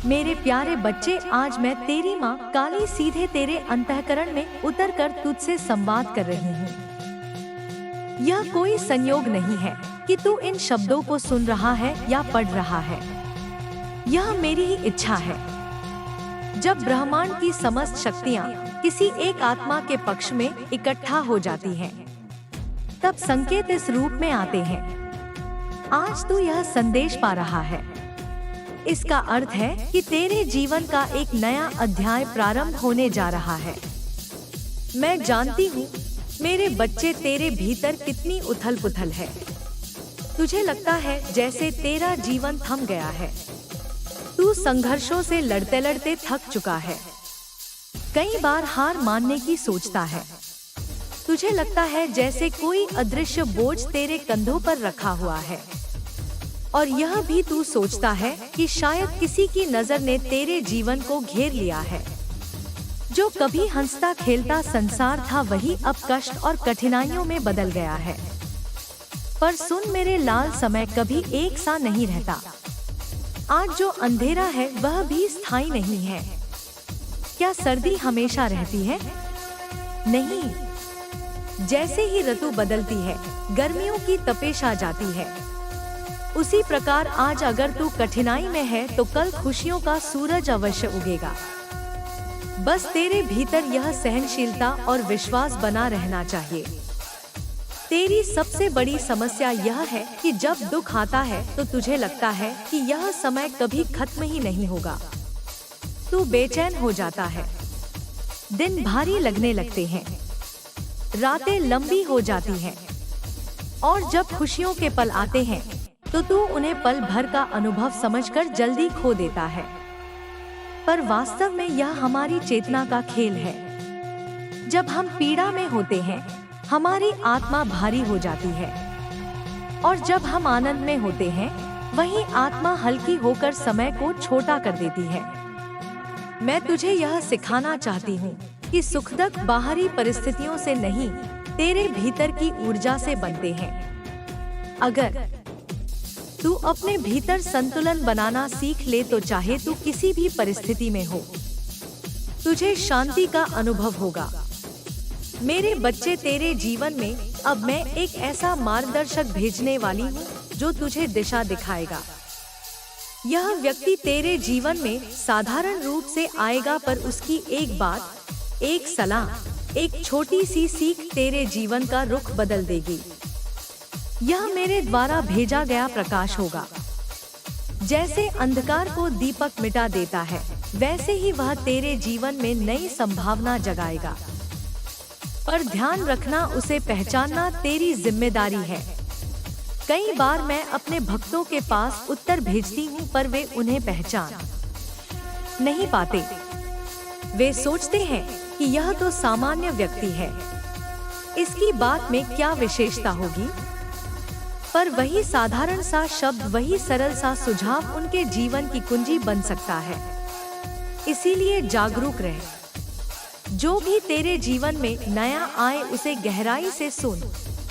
मेरे प्यारे बच्चे, आज मैं तेरी माँ काली सीधे तेरे अंतःकरण में उतरकर तुझसे संवाद कर रही हूँ। यह कोई संयोग नहीं है कि तू इन शब्दों को सुन रहा है या पढ़ रहा है। यह मेरी ही इच्छा है। जब ब्रह्मांड की समस्त शक्तियाँ किसी एक आत्मा के पक्ष में इकट्ठा हो जाती हैं, तब संकेत इस रूप में आते हैं। आज तू यह संदेश पा रहा है। इसका अर्थ है कि तेरे जीवन का एक नया अध्याय प्रारंभ होने जा रहा है। मैं जानती हूँ मेरे बच्चे, तेरे भीतर कितनी उथल पुथल है। तुझे लगता है जैसे तेरा जीवन थम गया है। तू संघर्षों से लड़ते लड़ते थक चुका है। कई बार हार मानने की सोचता है। तुझे लगता है जैसे कोई अदृश्य बोझ तेरे कंधों पर रखा हुआ है। और यह भी तू सोचता है कि शायद किसी की नजर ने तेरे जीवन को घेर लिया है। जो कभी हंसता खेलता संसार था, वही अब कष्ट और कठिनाइयों में बदल गया है। पर सुन मेरे लाल, समय कभी एक सा नहीं रहता। आज जो अंधेरा है वह भी स्थायी नहीं है। क्या सर्दी हमेशा रहती है? नहीं। जैसे ही ऋतु बदलती है, गर्मियों की तपिश आ जाती है। उसी प्रकार आज अगर तू कठिनाई में है तो कल खुशियों का सूरज अवश्य उगेगा। बस तेरे भीतर यह सहनशीलता और विश्वास बना रहना चाहिए। तेरी सबसे बड़ी समस्या यह है कि जब दुख आता है तो तुझे लगता है कि यह समय कभी खत्म ही नहीं होगा। तू बेचैन हो जाता है। दिन भारी लगने लगते हैं, रातें लंबी हो जाती हैं। और जब खुशियों के पल आते हैं तो तू उन्हें पल भर का अनुभव समझकर जल्दी खो देता है। पर वास्तव में यह हमारी चेतना का खेल है। जब हम पीड़ा में होते हैं, हमारी आत्मा भारी हो जाती है। और जब हम आनंद में होते हैं, वही आत्मा हल्की होकर समय को छोटा कर देती है। मैं तुझे यह सिखाना चाहती हूँ कि सुखदुख बाहरी परिस्थितियों से नहीं, तेरे भीतर की ऊर्जा से बनते हैं। अगर तू अपने भीतर संतुलन बनाना सीख ले तो चाहे तू किसी भी परिस्थिति में हो, तुझे शांति का अनुभव होगा। मेरे बच्चे, तेरे जीवन में अब मैं एक ऐसा मार्गदर्शक भेजने वाली हूँ जो तुझे दिशा दिखाएगा। यह व्यक्ति तेरे जीवन में साधारण रूप से आएगा, पर उसकी एक बात, एक सलाह, एक छोटी सी सीख तेरे जीवन का रुख बदल देगी। यह मेरे द्वारा भेजा गया प्रकाश होगा। जैसे अंधकार को दीपक मिटा देता है, वैसे ही वह तेरे जीवन में नई संभावना जगाएगा। पर ध्यान रखना, उसे पहचानना तेरी जिम्मेदारी है। कई बार मैं अपने भक्तों के पास उत्तर भेजती हूँ, पर वे उन्हें पहचान नहीं पाते। वे सोचते हैं कि यह तो सामान्य व्यक्ति है, इसकी बात में क्या विशेषता होगी। पर वही साधारण सा शब्द, वही सरल सा सुझाव उनके जीवन की कुंजी बन सकता है। इसीलिए जागरूक रहे। जो भी तेरे जीवन में नया आए, उसे गहराई से सुन,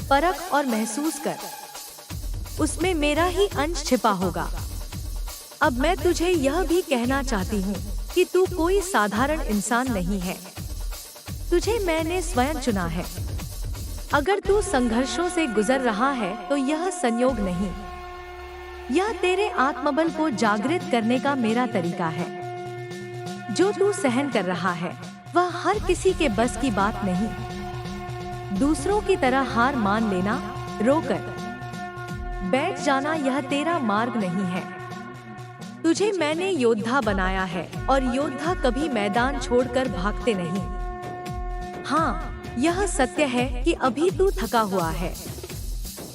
परख और महसूस कर। उसमें मेरा ही अंश छिपा होगा। अब मैं तुझे यह भी कहना चाहती हूँ कि तू कोई साधारण इंसान नहीं है। तुझे मैंने स्वयं चुना है। अगर तू संघर्षों से गुजर रहा है तो यह संयोग नहीं, यह तेरे आत्मबल को जागृत करने का मेरा तरीका है। जो तू सहन कर रहा है वह हर किसी के बस की बात नहीं। दूसरों की तरह हार मान लेना, रोकर बैठ जाना, यह तेरा मार्ग नहीं है। तुझे मैंने योद्धा बनाया है और योद्धा कभी मैदान छोड़कर भागते नहीं। हाँ, यह सत्य है कि अभी तू थका हुआ है।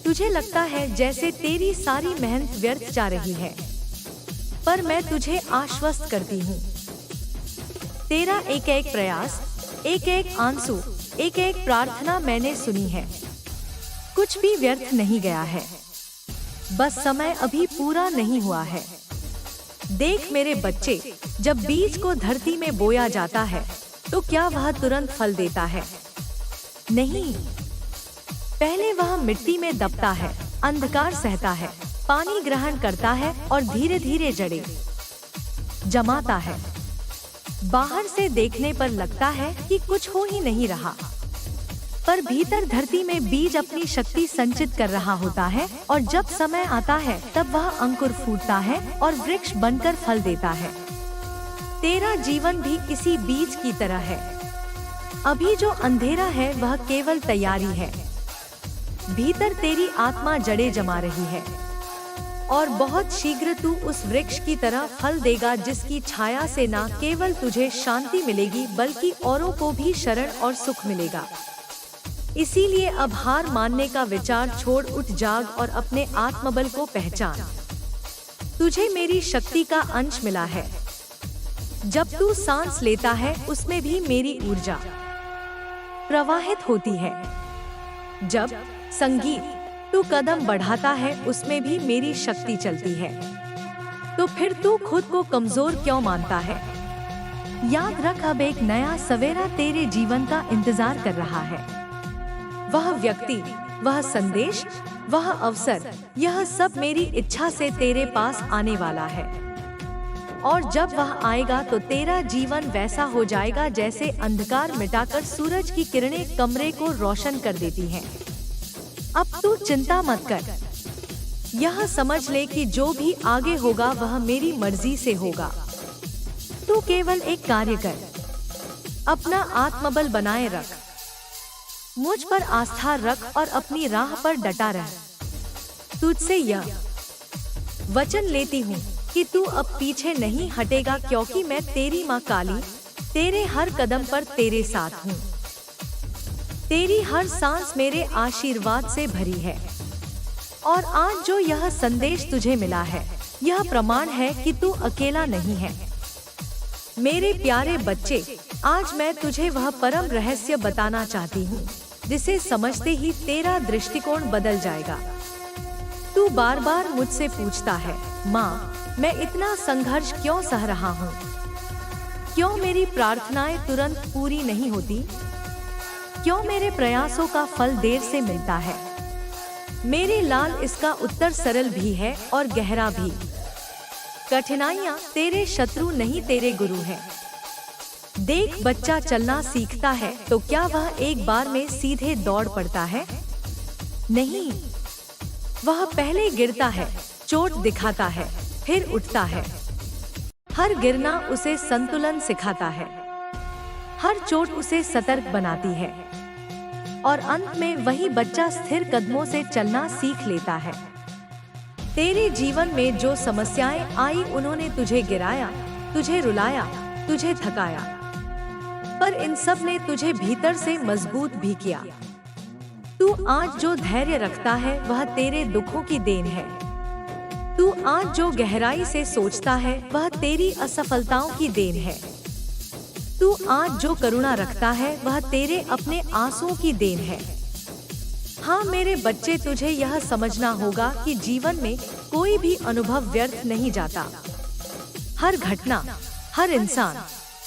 तुझे लगता है जैसे तेरी सारी मेहनत व्यर्थ जा रही है, पर मैं तुझे आश्वस्त करती हूँ, तेरा एक एक प्रयास, एक एक आंसू, एक एक प्रार्थना मैंने सुनी है। कुछ भी व्यर्थ नहीं गया है। बस समय अभी पूरा नहीं हुआ है। देख मेरे बच्चे, जब बीज को धरती में बोया जाता है तो क्या वह तुरंत फल देता है? नहीं। पहले वह मिट्टी में दबता है, अंधकार सहता है, पानी ग्रहण करता है और धीरे धीरे जड़ें जमाता है। बाहर से देखने पर लगता है कि कुछ हो ही नहीं रहा, पर भीतर धरती में बीज अपनी शक्ति संचित कर रहा होता है और जब समय आता है तब वह अंकुर फूटता है और वृक्ष बनकर फल देता है। तेरा जीवन भी इसी बीज की तरह है। अभी जो अंधेरा है वह केवल तैयारी है। भीतर तेरी आत्मा जड़ें जमा रही है और बहुत शीघ्र तू उस वृक्ष की तरह फल देगा जिसकी छाया से न केवल तुझे शांति मिलेगी बल्कि औरों को भी शरण और सुख मिलेगा। इसीलिए अब हार मानने का विचार छोड़ उठ, जाग और अपने आत्मबल को पहचान। तुझे मेरी शक्ति का अंश मिला है। जब तू सांस लेता है उसमें भी मेरी ऊर्जा प्रवाहित होती है। जब संगीत तू कदम बढ़ाता है उसमें भी मेरी शक्ति चलती है। तो फिर तू खुद को कमजोर क्यों मानता है? याद रख, अब एक नया सवेरा तेरे जीवन का इंतजार कर रहा है। वह व्यक्ति, वह संदेश, वह अवसर, यह सब मेरी इच्छा से तेरे पास आने वाला है। और जब वह आएगा तो तेरा जीवन वैसा हो जाएगा जैसे अंधकार मिटाकर सूरज की किरणें कमरे को रोशन कर देती हैं। अब तू चिंता मत कर। यह समझ ले कि जो भी आगे होगा वह मेरी मर्जी से होगा। तू केवल एक कार्य कर, अपना आत्मबल बनाए रख, मुझ पर आस्था रख और अपनी राह पर डटा रह। तुझसे यह वचन लेती हूँ कि तू अब पीछे नहीं हटेगा, क्योंकि मैं तेरी माँ काली तेरे हर कदम पर तेरे साथ हूँ। तेरी हर सांस मेरे आशीर्वाद से भरी है। और आज जो यह संदेश तुझे मिला है, यह प्रमाण है कि तू अकेला नहीं है। मेरे प्यारे बच्चे, आज मैं तुझे वह परम रहस्य बताना चाहती हूँ जिसे समझते ही तेरा दृष्टिकोण बदल जाएगा। तू बार बार मुझसे पूछता है, माँ, मैं इतना संघर्ष क्यों सह रहा हूँ? क्यों मेरी प्रार्थनाएं तुरंत पूरी नहीं होती? क्यों मेरे प्रयासों का फल देर से मिलता है? मेरे लाल, इसका उत्तर सरल भी है और गहरा भी। कठिनाइयाँ तेरे शत्रु नहीं, तेरे गुरु हैं। देख, बच्चा चलना सीखता है तो क्या वह एक बार में सीधे दौड़ पड़ता है? नहीं, वह पहले गिरता है, चोट दिखाता है, फिर उठता है। हर गिरना उसे संतुलन सिखाता है, हर चोट उसे सतर्क बनाती है और अंत में वही बच्चा स्थिर कदमों से चलना सीख लेता है। तेरे जीवन में जो समस्याएं आई उन्होंने तुझे गिराया, तुझे रुलाया, तुझे थकाया, पर इन सब ने तुझे भीतर से मजबूत भी किया। तू आज जो धैर्य रखता है वह तेरे दुखों की देन है। तू आज जो गहराई से सोचता है वह तेरी असफलताओं की देन है। तू आज जो करुणा रखता है वह तेरे अपने आंसुओं की देन है। हाँ मेरे बच्चे, तुझे यह समझना होगा कि जीवन में कोई भी अनुभव व्यर्थ नहीं जाता। हर घटना, हर इंसान,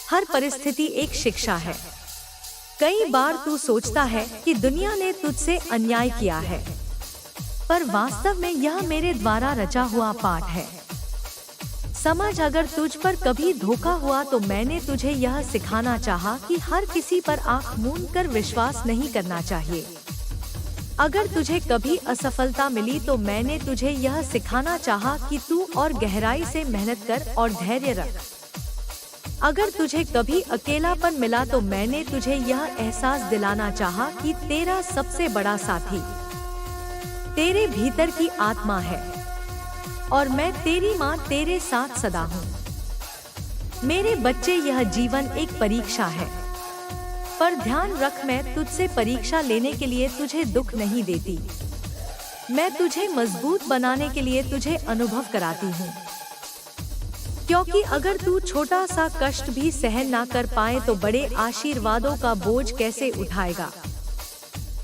हर परिस्थिति एक शिक्षा है। कई बार तू सोचता है कि दुनिया ने तुझसे अन्याय किया है, पर वास्तव में यह मेरे द्वारा रचा हुआ पाठ है। समझ, अगर तुझ पर कभी धोखा हुआ तो मैंने तुझे यह सिखाना चाहा कि हर किसी पर आंख मूंद कर विश्वास नहीं करना चाहिए। अगर तुझे कभी असफलता मिली तो मैंने तुझे यह सिखाना चाहा कि तू और गहराई से मेहनत कर और धैर्य रख। अगर तुझे कभी अकेलापन मिला तो मैंने तुझे यह एहसास दिलाना चाहा कि तेरा सबसे बड़ा साथी तेरे भीतर की आत्मा है और मैं तेरी माँ तेरे साथ सदा हूँ। मेरे बच्चे, यह जीवन एक परीक्षा है, पर ध्यान रख, मैं तुझसे परीक्षा लेने के लिए तुझे दुख नहीं देती। मैं तुझे मजबूत बनाने के लिए तुझे अनुभव कराती हूँ। क्योंकि अगर तू छोटा सा कष्ट भी सहन ना कर पाए तो बड़े आशीर्वादों का बोझ कैसे उठाएगा।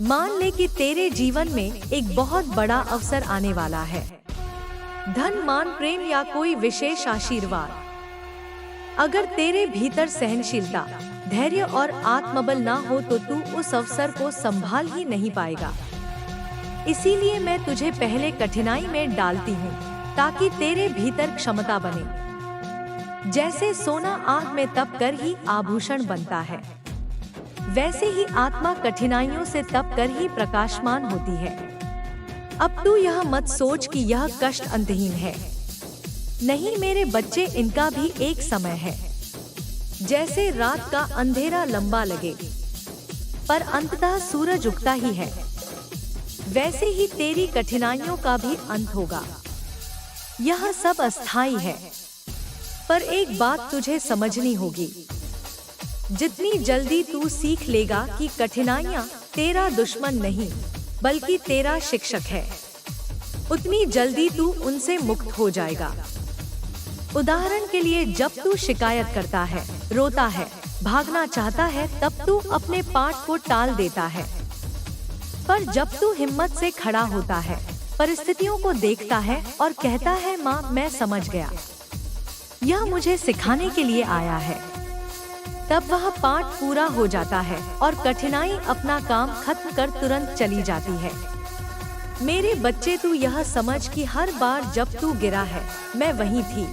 मान ले कि तेरे जीवन में एक बहुत बड़ा अवसर आने वाला है, धन, मान, प्रेम या कोई विशेष आशीर्वाद। अगर तेरे भीतर सहनशीलता, धैर्य और आत्मबल ना हो तो तू उस अवसर को संभाल ही नहीं पाएगा। इसीलिए मैं तुझे पहले कठिनाई में डालती हूँ ताकि तेरे भीतर क्षमता बने। जैसे सोना आग में तप कर ही आभूषण बनता है, वैसे ही आत्मा कठिनाइयों से तप कर ही प्रकाशमान होती है। अब तू यह मत सोच कि यह कष्ट अंतहीन है। नहीं मेरे बच्चे, इनका भी एक समय है। जैसे रात का अंधेरा लंबा लगे पर अंततः सूरज उगता ही है, वैसे ही तेरी कठिनाइयों का भी अंत होगा। यह सब अस्थायी है, पर एक बात तुझे समझनी होगी। जितनी जल्दी तू सीख लेगा कि कठिनाइयाँ तेरा दुश्मन नहीं बल्कि तेरा शिक्षक है, उतनी जल्दी तू उनसे मुक्त हो जाएगा। उदाहरण के लिए, जब तू शिकायत करता है, रोता है, भागना चाहता है, तब तू अपने पाठ को टाल देता है। पर जब तू हिम्मत से खड़ा होता है, परिस्थितियों को देखता है और कहता है, माँ मैं समझ गया, यह मुझे सिखाने के लिए आया है, तब वह पाठ पूरा हो जाता है और कठिनाई अपना काम खत्म कर तुरंत चली जाती है। मेरे बच्चे, तू यह समझ कि हर बार जब तू गिरा है, मैं वहीं थी।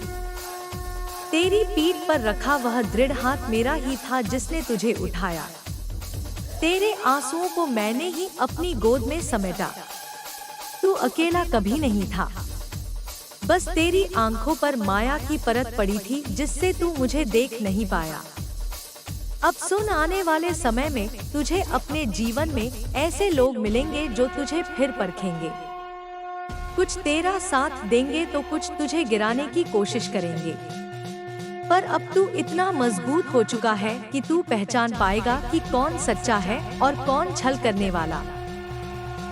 तेरी पीठ पर रखा वह दृढ़ हाथ मेरा ही था जिसने तुझे उठाया। तेरे आंसुओं को मैंने ही अपनी गोद में समेटा। तू अकेला कभी नहीं था, बस तेरी आंखों पर माया की परत पड़ी थी जिससे तू मुझे देख नहीं पाया। अब सुन, आने वाले समय में तुझे अपने जीवन में ऐसे लोग मिलेंगे जो तुझे फिर परखेंगे। कुछ तेरा साथ देंगे तो कुछ तुझे गिराने की कोशिश करेंगे। पर अब तू इतना मजबूत हो चुका है कि तू पहचान पाएगा कि कौन सच्चा है और कौन छल करने वाला।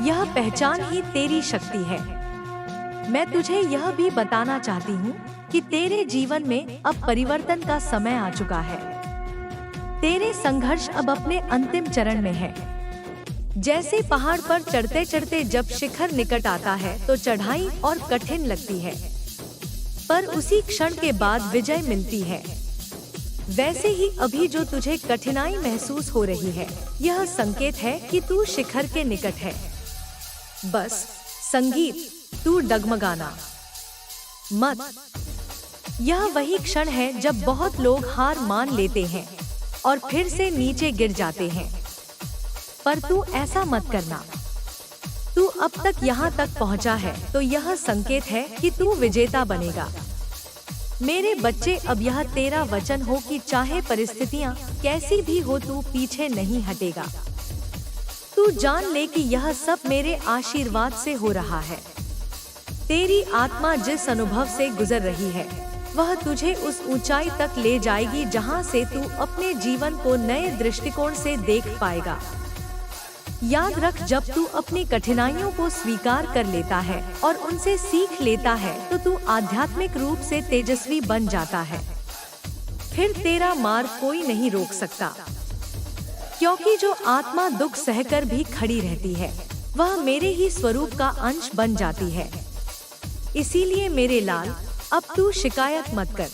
यह पहचान ही तेरी शक्ति है। मैं तुझे यह भी बताना चाहती हूँ कि तेरे जीवन में अब परिवर्तन का समय आ चुका है। तेरे संघर्ष अब अपने अंतिम चरण में है। जैसे पहाड़ पर चढ़ते चढ़ते जब शिखर निकट आता है तो चढ़ाई और कठिन लगती है, पर उसी क्षण के बाद विजय मिलती है। वैसे ही अभी जो तुझे कठिनाई महसूस हो रही है, यह संकेत है कि तू शिखर के निकट है। बस संगीत, तू डगमगाना मत। यह वही क्षण है जब बहुत लोग हार मान लेते हैं और फिर से नीचे गिर जाते हैं, पर तू ऐसा मत करना। तू अब तक यहाँ तक पहुँचा है तो यह संकेत है कि तू विजेता बनेगा। मेरे बच्चे, अब यह तेरा वचन हो कि चाहे परिस्थितियाँ कैसी भी हो, तू पीछे नहीं हटेगा। तू जान ले कि यह सब मेरे आशीर्वाद से हो रहा है। तेरी आत्मा जिस अनुभव से गुजर रही है, वह तुझे उस ऊंचाई तक ले जाएगी जहां से तू अपने जीवन को नए दृष्टिकोण से देख पाएगा। याद रख, जब तू अपनी कठिनाइयों को स्वीकार कर लेता है और उनसे सीख लेता है तो तू आध्यात्मिक रूप से तेजस्वी बन जाता है। फिर तेरा मार्ग कोई नहीं रोक सकता, क्योंकि जो आत्मा दुख सहकर भी खड़ी रहती है, वह मेरे ही स्वरूप का अंश बन जाती है। इसीलिए मेरे लाल, अब तू शिकायत मत कर।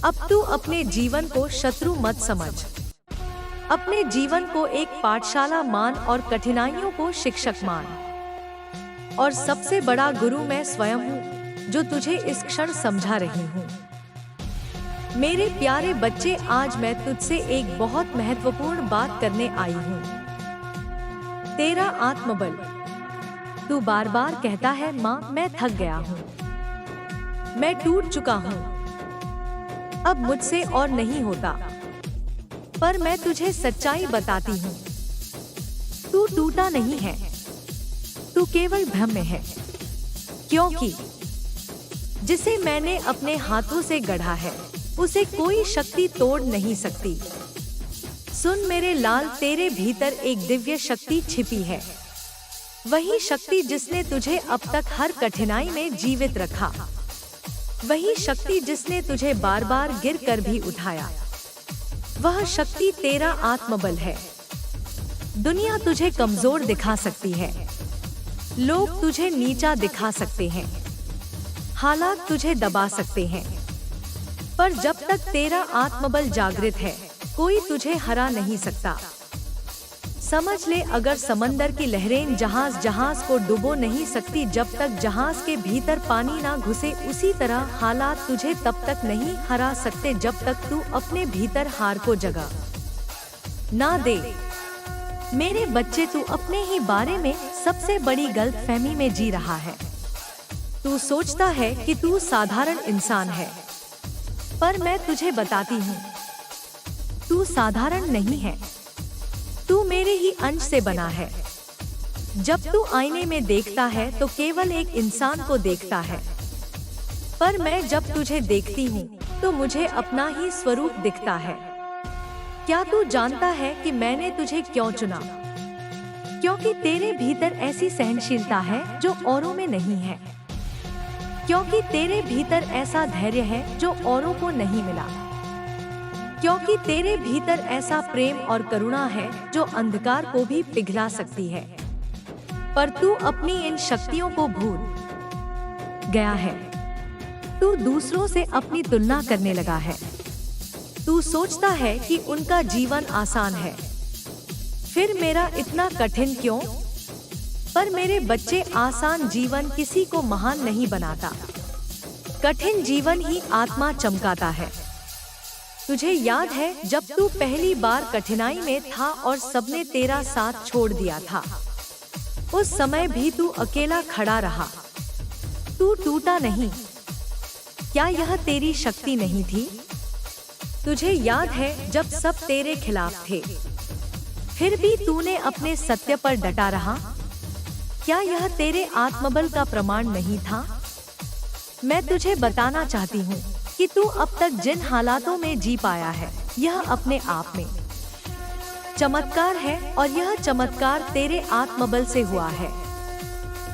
अब तू अपने जीवन को शत्रु मत समझ। अपने जीवन को एक पाठशाला मान और कठिनाइयों को शिक्षक मान। और सबसे बड़ा गुरु मैं स्वयं हूँ जो तुझे इस क्षण समझा रही हूँ। मेरे प्यारे बच्चे, आज मैं तुझसे एक बहुत महत्वपूर्ण बात करने आई हूँ। तेरा आत्मबल। तू बार बार कहता है, माँ मैं थक गया हूँ, मैं टूट चुका हूँ, अब मुझसे और नहीं होता। पर मैं तुझे सच्चाई बताती हूँ, तू टूटा नहीं है, तू केवल भ्रम में है। क्योंकि जिसे मैंने अपने हाथों से गढ़ा है, उसे कोई शक्ति तोड़ नहीं सकती। सुन मेरे लाल, तेरे भीतर एक दिव्य शक्ति छिपी है। वही शक्ति जिसने तुझे अब तक हर कठिनाई में जीवित रखा। वही शक्ति जिसने तुझे बार बार गिर कर भी उठाया। वह शक्ति तेरा आत्मबल है। दुनिया तुझे कमजोर दिखा सकती है, लोग तुझे नीचा दिखा सकते हैं, हालात तुझे दबा सकते हैं, पर जब तक तेरा आत्मबल जागृत है, कोई तुझे हरा नहीं सकता। समझ ले, अगर समंदर की लहरें जहाज को डुबो नहीं सकती जब तक जहाज के भीतर पानी ना घुसे, उसी तरह हालात तुझे तब तक नहीं हरा सकते जब तक तू अपने भीतर हार को जगह ना दे। मेरे बच्चे, तू अपने ही बारे में सबसे बड़ी गलतफहमी में जी रहा है। तू सोचता है कि तू साधारण इंसान है, पर मैं तुझे बताती हूँ, तू साधारण नहीं है। तू मेरे ही अंश से बना है। जब तू आईने में देखता है तो केवल एक इंसान को देखता है, पर मैं जब तुझे देखती हूँ तो मुझे अपना ही स्वरूप दिखता है। क्या तू जानता है कि मैंने तुझे क्यों चुना? क्योंकि तेरे भीतर ऐसी सहनशीलता है जो औरों में नहीं है। क्योंकि तेरे भीतर ऐसा धैर्य है जो औरों को नहीं मिला। क्योंकि तेरे भीतर ऐसा प्रेम और करुणा है जो अंधकार को भी पिघला सकती है। पर तू अपनी इन शक्तियों को भूल गया है। तू दूसरों से अपनी तुलना करने लगा है। तू सोचता है कि उनका जीवन आसान है, फिर मेरा इतना कठिन क्यों? पर मेरे बच्चे, आसान जीवन किसी को महान नहीं बनाता। कठिन जीवन ही आत्मा चमकाता है। तुझे याद है जब तू पहली बार कठिनाई में था और सबने तेरा साथ छोड़ दिया था? उस समय भी तू अकेला खड़ा रहा। तू टूटा नहीं। क्या यह तेरी शक्ति नहीं थी? तुझे याद है जब सब तेरे खिलाफ थे, फिर भी तूने अपने सत्य पर डटा रहा? क्या यह तेरे आत्मबल का प्रमाण नहीं था? मैं तुझे बताना चाहती हूँ कि तू अब तक जिन हालातों में जी पाया है, यह अपने आप में चमत्कार है, और यह चमत्कार तेरे आत्मबल से हुआ है।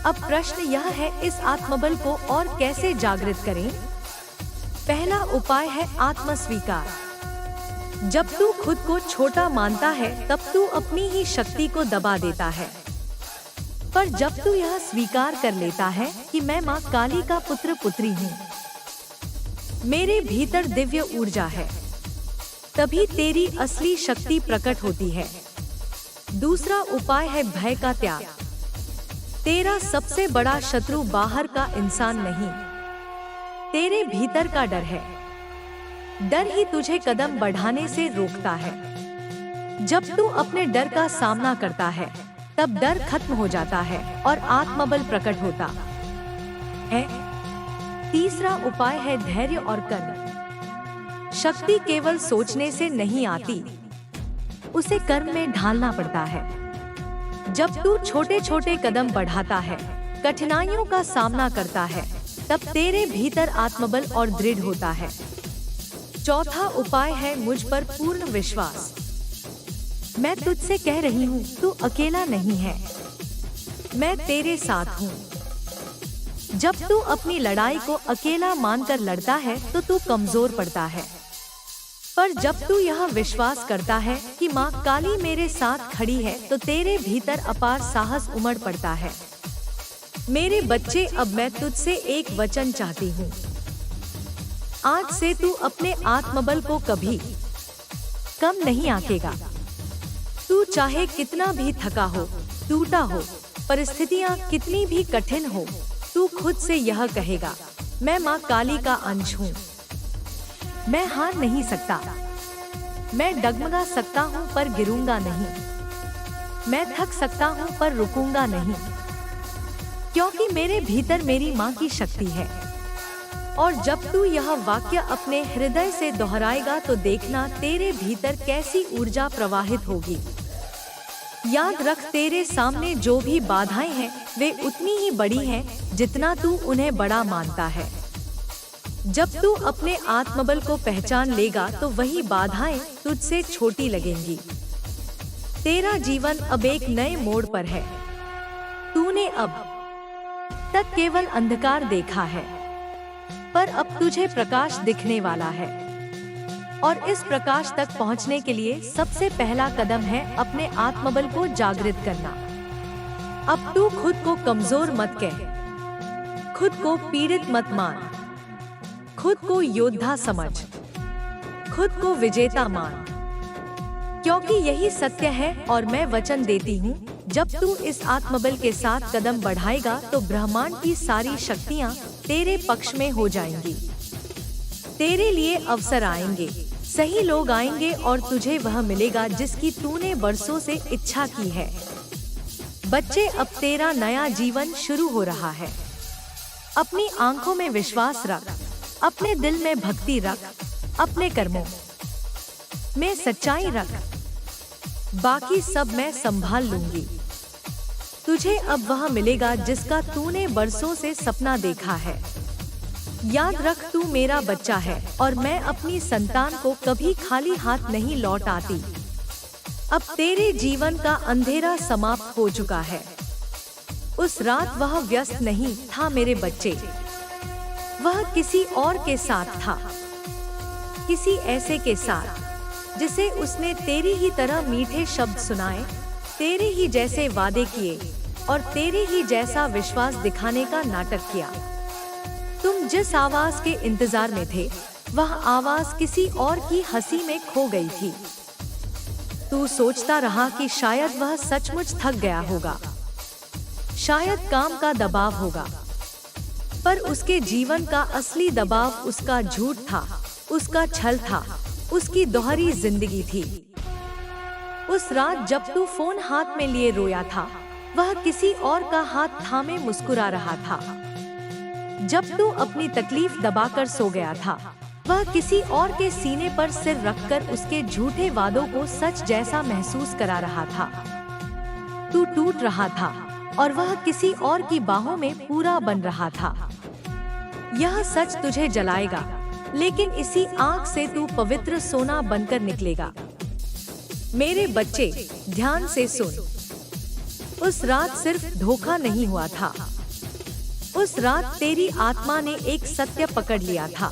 अब प्रश्न यह है, इस आत्मबल को और कैसे जागृत करें? पहला उपाय है आत्मस्वीकार। जब तू खुद को छोटा मानता है तब तू अपनी ही शक्ति को दबा देता है। पर जब तू यह स्वीकार कर लेता है कि मैं माँ काली का पुत्र पुत्री हूँ, मेरे भीतर दिव्य ऊर्जा है, तभी तेरी असली शक्ति प्रकट होती है। दूसरा उपाय है भय का त्याग। तेरा सबसे बड़ा शत्रु बाहर का इंसान नहीं, तेरे भीतर का डर है। डर ही तुझे कदम बढ़ाने से रोकता है। जब तू अपने डर का सामना करता है, तब डर खत्म हो जाता है और आत्मबल प्रकट होता है। तीसरा उपाय है धैर्य और कर्म। शक्ति केवल सोचने से नहीं आती, उसे कर्म में ढालना पड़ता है। जब तू छोटे छोटे कदम बढ़ाता है, कठिनाइयों का सामना करता है, तब तेरे भीतर आत्मबल और दृढ़ होता है। चौथा उपाय है मुझ पर पूर्ण विश्वास। मैं तुझसे कह रही हूँ, तू अकेला नहीं है, मैं तेरे साथ हूँ। जब तू अपनी लड़ाई को अकेला मानकर लड़ता है तो तू कमजोर पड़ता है, पर जब तू यह विश्वास करता है कि माँ काली मेरे साथ खड़ी है तो तेरे भीतर अपार साहस उमड़ पड़ता है। मेरे बच्चे, अब मैं तुझसे एक वचन चाहती हूँ। आज से तू अपने आत्मबल को कभी कम नहीं आंकेगा। तू चाहे कितना भी थका हो, टूटा हो, परिस्थितियाँ कितनी भी कठिन हो, तू खुद से यह कहेगा, मैं माँ काली का अंश हूँ। मैं हार नहीं सकता। मैं डगमगा सकता हूँ पर गिरूंगा नहीं। मैं थक सकता हूँ पर रुकूंगा नहीं, क्योंकि मेरे भीतर मेरी माँ की शक्ति है। और जब तू यह वाक्य अपने हृदय से दोहराएगा तो देखना तेरे भीतर कैसी ऊर्जा प्रवाहित होगी। याद रख, तेरे सामने जो भी बाधाएं हैं वे उतनी ही बड़ी हैं जितना तू उन्हें बड़ा मानता है। जब तू अपने आत्मबल को पहचान लेगा तो वही बाधाएं तुझसे छोटी लगेंगी। तेरा जीवन अब एक नए मोड़ पर है। तूने अब तक केवल अंधकार देखा है, पर अब तुझे प्रकाश दिखने वाला है। और इस प्रकाश तक पहुंचने के लिए सबसे पहला कदम है अपने आत्मबल को जागृत करना। अब तू खुद को कमजोर मत कह, खुद को पीड़ित मत मान, खुद को योद्धा समझ, खुद को विजेता मान। क्योंकि यही सत्य है और मैं वचन देती हूँ, जब तू इस आत्मबल के साथ कदम बढ़ाएगा तो ब्रह्मांड की सारी शक्तियाँ तेरे पक्ष में हो जाएंगी। तेरे लिए अवसर आएंगे, सही लोग आएंगे और तुझे वह मिलेगा जिसकी तूने बरसों से इच्छा की है। बच्चे, अब तेरा नया जीवन शुरू हो रहा है। अपनी आंखों में विश्वास रख, अपने दिल में भक्ति रख, अपने कर्मों में सच्चाई रख, बाकी सब मैं संभाल लूंगी। तुझे अब वह मिलेगा जिसका तूने बरसों से सपना देखा है। याद रख, तू मेरा बच्चा है और मैं अपनी संतान को कभी खाली हाथ नहीं लौट आती। अब तेरे जीवन का अंधेरा समाप्त हो चुका है। उस रात वह व्यस्त नहीं था मेरे बच्चे, वह किसी और के साथ था, किसी ऐसे के साथ जिसे उसने तेरी ही तरह मीठे शब्द सुनाए, तेरे ही जैसे वादे किए और तेरे ही जैसा विश्वास दिखाने का नाटक किया। तुम जिस आवाज के इंतजार में थे, वह आवाज किसी और की हंसी में खो गई थी। तू सोचता रहा कि शायद वह सचमुच थक गया होगा, शायद काम का दबाव होगा, पर उसके जीवन का असली दबाव उसका झूठ था, उसका छल था, उसकी दोहरी जिंदगी थी। उस रात जब तू फोन हाथ में लिए रोया था, वह किसी और का हाथ थामे मुस्कुरा रहा था। जब तू अपनी तकलीफ दबाकर सो गया था, वह किसी और के सीने पर सिर रखकर उसके झूठे वादों को सच जैसा महसूस करा रहा था। तू टूट रहा था और वह किसी और की बाहों में पूरा बन रहा था। यह सच तुझे जलाएगा, लेकिन इसी आग से तू पवित्र सोना बनकर निकलेगा। मेरे बच्चे, ध्यान से सुन। उस रात सिर्फ धोखा नहीं हुआ था, उस रात तेरी आत्मा ने एक सत्य पकड़ लिया था,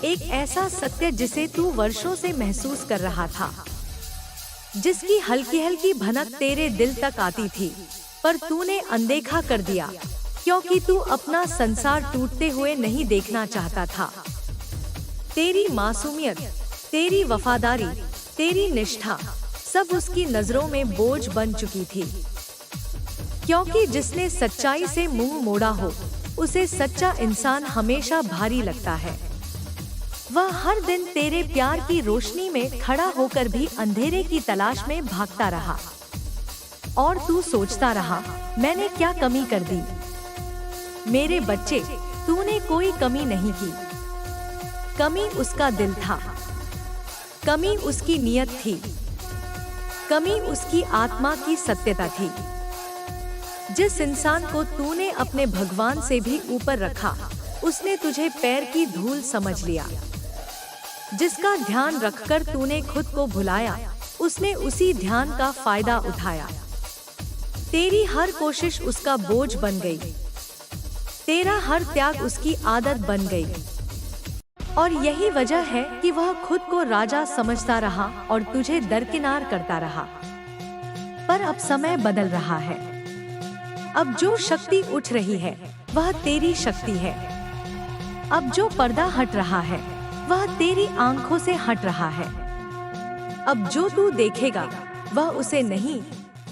एक ऐसा सत्य जिसे तू वर्षों से महसूस कर रहा था, जिसकी हल्की हल्की भनक तेरे दिल तक आती थी, पर तूने अनदेखा कर दिया क्योंकि तू अपना संसार टूटते हुए नहीं देखना चाहता था। तेरी मासूमियत, तेरी वफादारी, तेरी निष्ठा सब उसकी नजरों में बोझ बन चुकी थी, क्योंकि जिसने सच्चाई से मुंह मोड़ा हो, उसे सच्चा इंसान हमेशा भारी लगता है। वह हर दिन तेरे प्यार की रोशनी में खड़ा होकर भी अंधेरे की तलाश में भागता रहा, और तू सोचता रहा, मैंने क्या कमी कर दी। मेरे बच्चे, तूने कोई कमी नहीं की। कमी उसका दिल था, कमी उसकी नियत थी, कमी उसकी आत्मा की सत्यता थी। जिस इंसान को तूने अपने भगवान से भी ऊपर रखा, उसने तुझे पैर की धूल समझ लिया। जिसका ध्यान रखकर तूने खुद को भुलाया, उसने उसी ध्यान का फायदा उठाया। तेरी हर कोशिश उसका बोझ बन गई, तेरा हर त्याग उसकी आदत बन गई। और यही वजह है कि वह खुद को राजा समझता रहा और तुझे दरकिनार करता रहा। पर अब समय बदल रहा है। अब जो शक्ति उठ रही है, वह तेरी शक्ति है। अब जो पर्दा हट रहा है, वह तेरी आंखों से हट रहा है। अब जो तू देखेगा, वह उसे नहीं,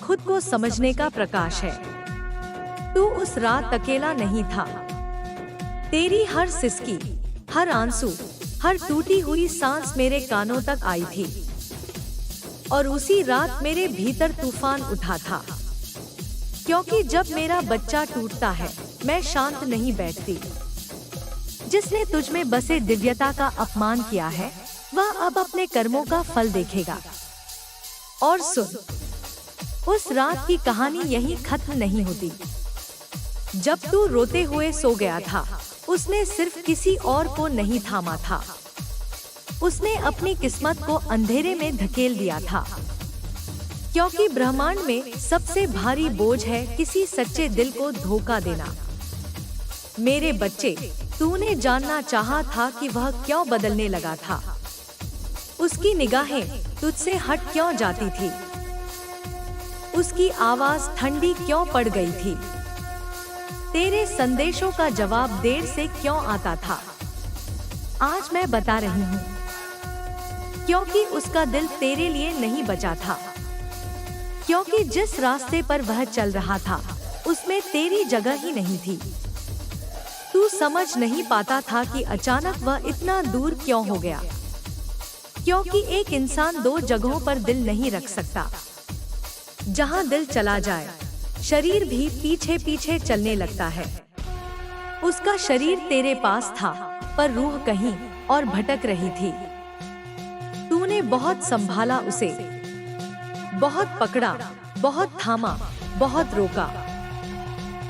खुद को समझने का प्रकाश है। तू उस रात अकेला नहीं था। तेरी हर सिसकी, हर आंसू, हर टूटी हुई सांस मेरे कानों तक आई थी। और उसी रात मेरे भीतर तूफान उठा था, क्योंकि जब मेरा बच्चा टूटता है, मैं शांत नहीं बैठती। जिसने तुझ में बसे दिव्यता का अपमान किया है, वह अब अपने कर्मों का फल देखेगा। और सुन, उस रात की कहानी यहीं खत्म नहीं होती। जब तू रोते हुए सो गया था, उसने सिर्फ किसी और को नहीं थामा था, उसने अपनी किस्मत को अंधेरे में धकेल दिया था। क्योंकि ब्रह्मांड में सबसे भारी बोझ है किसी सच्चे दिल को धोखा देना। मेरे बच्चे, तूने जानना चाहा था कि वह क्यों बदलने लगा था। उसकी निगाहें तुझसे हट क्यों जाती थी, उसकी आवाज ठंडी क्यों पड़ गई थी, तेरे संदेशों का जवाब देर से क्यों आता था। आज मैं बता रही हूँ। क्योंकि उसका दिल तेरे लिए नहीं बचा था, क्योंकि जिस रास्ते पर वह चल रहा था उसमें तेरी जगह ही नहीं थी। तू समझ नहीं पाता था कि अचानक वह इतना दूर क्यों हो गया, क्योंकि एक इंसान दो जगहों पर दिल नहीं रख सकता। जहाँ दिल चला जाए शरीर भी पीछे पीछे चलने लगता है। उसका शरीर तेरे पास था पर रूह कहीं और भटक रही थी। तूने बहुत संभाला उसे, बहुत पकड़ा, बहुत थामा, बहुत रोका,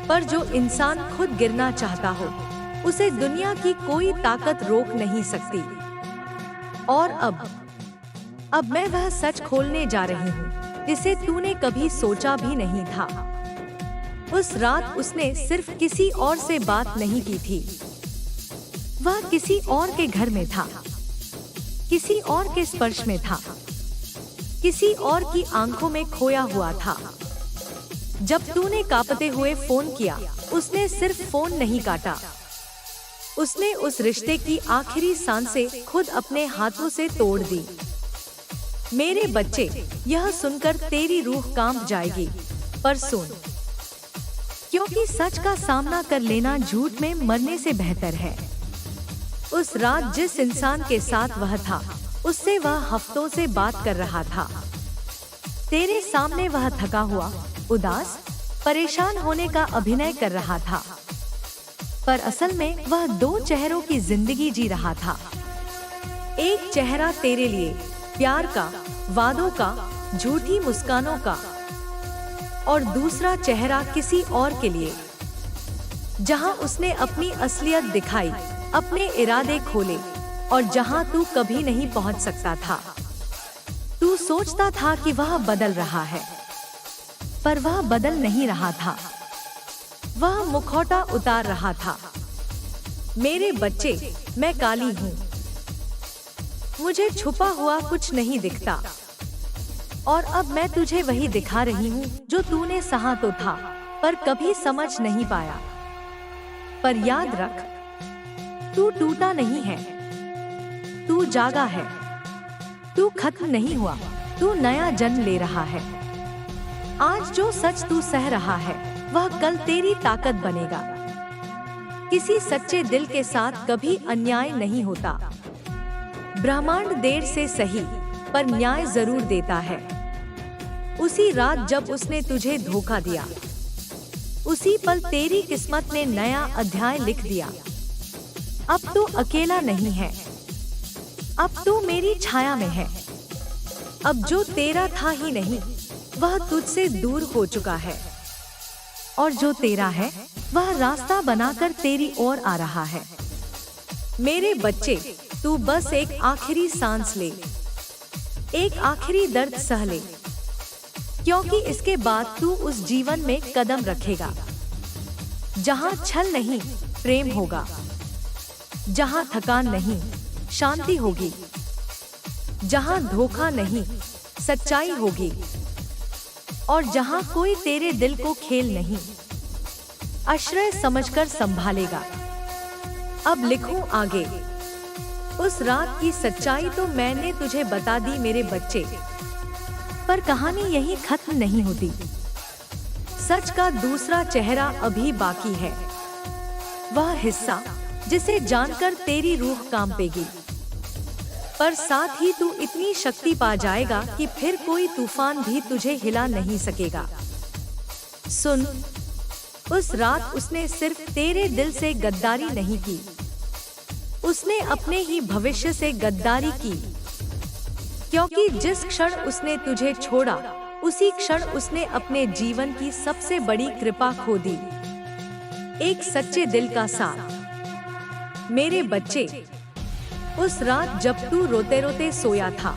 पर जो इंसान खुद गिरना चाहता हो उसे दुनिया की कोई ताकत रोक नहीं सकती। और अब मैं वह सच खोलने जा रही हूँ जिसे तूने कभी सोचा भी नहीं था। उस रात उसने सिर्फ किसी और से बात नहीं की थी, वह किसी और के घर में था, किसी और के स्पर्श में था, किसी और की आंखों में खोया हुआ था। जब तूने कांपते हुए फोन किया, उसने सिर्फ फोन नहीं काटा, उसने उस रिश्ते की आखिरी सांसें खुद अपने हाथों से तोड़ दी। मेरे बच्चे, यह सुनकर तेरी रूह कांप जाएगी, पर सुन, क्योंकि सच का सामना कर लेना झूठ में मरने से बेहतर है। उस रात जिस इंसान के साथ वह था, उससे वह हफ्तों से बात कर रहा था। तेरे सामने वह थका हुआ, उदास, परेशान होने का अभिनय कर रहा था, पर असल में वह दो चेहरों की जिंदगी जी रहा था। एक चेहरा तेरे लिए, प्यार का, वादों का, झूठी मुस्कानों का, और दूसरा चेहरा किसी और के लिए, जहां उसने अपनी असलियत दिखाई, अपने इरादे खोले, और जहां तू कभी नहीं पहुंच सकता था। तू सोचता था कि वह बदल रहा है, पर वह बदल नहीं रहा था, वह मुखौटा उतार रहा था। मेरे बच्चे, मैं काली हूँ, मुझे छुपा हुआ कुछ नहीं दिखता, और अब मैं तुझे वही दिखा रही हूँ जो तूने सहा तो था पर कभी समझ नहीं पाया। पर याद रख, तू टूटा नहीं है, तू जागा है, तू खत्म नहीं हुआ, तू नया जन्म ले रहा है। आज जो सच तू सह रहा है वह कल तेरी ताकत बनेगा। किसी सच्चे दिल के साथ कभी अन्याय नहीं होता। ब्रह्मांड देर से सही पर न्याय जरूर देता है। उसी रात जब उसने तुझे धोखा दिया, उसी पल तेरी किस्मत ने नया अध्याय लिख दिया। अब तू अकेला नहीं है, अब तू मेरी छाया में है। अब जो तेरा था ही नहीं, वह तुझसे दूर हो चुका है, और जो तेरा है वह रास्ता बनाकर तेरी ओर आ रहा है। मेरे बच्चे, तू बस एक आखिरी सांस ले, एक आखिरी दर्द सह ले, क्योंकि इसके बाद तू उस जीवन में कदम रखेगा जहां छल नहीं, प्रेम होगा, जहां थकान नहीं, शांति होगी, जहां धोखा नहीं, सच्चाई होगी, और जहां कोई तेरे दिल को खेल नहीं, आश्रय समझकर संभालेगा। अब लिखूं आगे। उस रात की सच्चाई तो मैंने तुझे बता दी मेरे बच्चे, पर कहानी यहीं खत्म नहीं होती। सच का दूसरा चेहरा अभी बाकी है, वह हिस्सा जिसे जानकर तेरी रूह कांपेगी, पर साथ ही तू इतनी शक्ति पा जाएगा कि फिर कोई तूफान भी तुझे हिला नहीं सकेगा। सुन, उस रात उसने सिर्फ तेरे दिल से गद्दारी नहीं की, उसने अपने ही भविष्य से गद्दारी की, क्योंकि जिस क्षण उसने तुझे छोड़ा, उसी क्षण उसने अपने जीवन की सबसे बड़ी कृपा खो दी, एक सच्चे दिल का साथ। मेरे बच्चे, उस रात जब तू रोते रोते सोया था,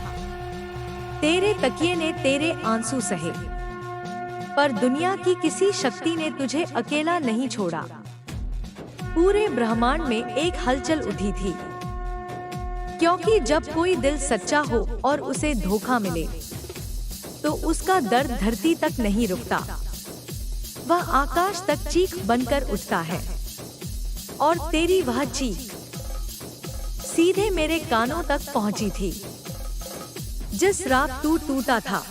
तेरे तकिए ने तेरे आंसू सहे, पर दुनिया की किसी शक्ति ने तुझे अकेला नहीं छोड़ा। पूरे ब्रह्मांड में एक हलचल उठी थी, क्योंकि जब कोई दिल सच्चा हो और उसे धोखा मिले, तो उसका दर्द धरती तक नहीं रुकता, वह आकाश तक चीख बनकर उठता है। और तेरी वह चीख सीधे मेरे कानों तक पहुंची थी। जिस रात तू टूटा था,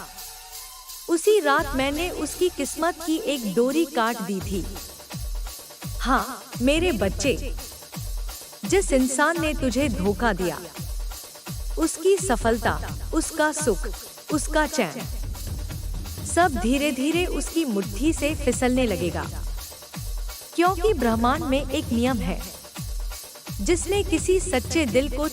उसी रात मैंने उसकी किस्मत की एक डोरी काट दी थी। हाँ मेरे बच्चे, जिस इंसान ने तुझे धोखा दिया, उसकी सफलता, उसका सुख, उसका चैन, सब धीरे धीरे उसकी मुट्ठी से फिसलने लगेगा। क्योंकि ब्रह्मांड में एक नियम है, जिसने किसी सच्चे दिल को